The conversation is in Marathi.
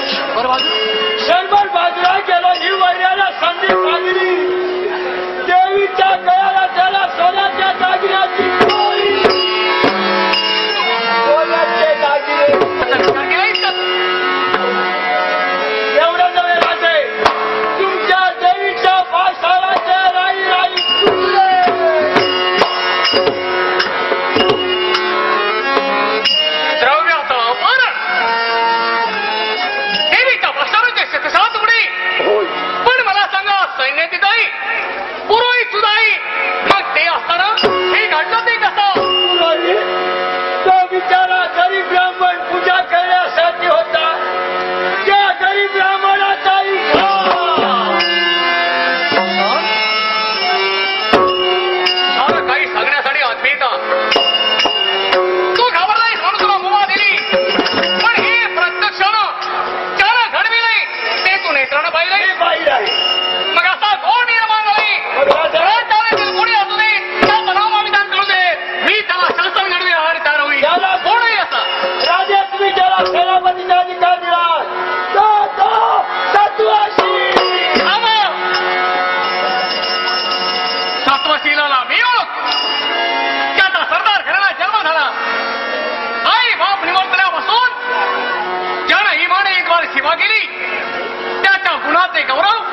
क्षणभर बाजूला गेलो ही वैऱ्याला संधी साजली देवीच्या गळ्याला त्याला सोन्याच्या दागिन्याची सोन्याचे दागिने एवढं नव्हे राजे तुमच्या देवीच्या पाशाळाचे राई राई द्रव्याचं अपहरण देवीच्या पाशाळाचे शतसात उडी पण मला सांगा सैन्य तिथाई पुरोहित सुद्धाई मग ते असताना हे घडलं ते कसं तो बिचारा गरीब ब्राह्मण पूजा करण्यासाठी होता त्या गरीब ब्राह्मणाचा सारं काही सांगण्यासाठी अद्भुत तू घाबरलायस म्हणून तुला मुभा दिली पण हे प्रत्यक्ष त्याला घडविले ते तू नेत्रानं पाहिले मग असा कोण निर्माण झाले कोणी असू दे त्याचं नाव आम्ही करू दे मी त्याला शासन घडवे आणि तयार होईल त्याला कोणही असा राजा तुम्ही त्याला सेनापतीचा अधिकार दिला सातवशीला मी ओळख त्याचा सरदार घराला जन्म झाला आई बाप निमंत्रणापासून ज्यानं इमाने एक वार सेवा केली त्याच्या गुणाचे गौरव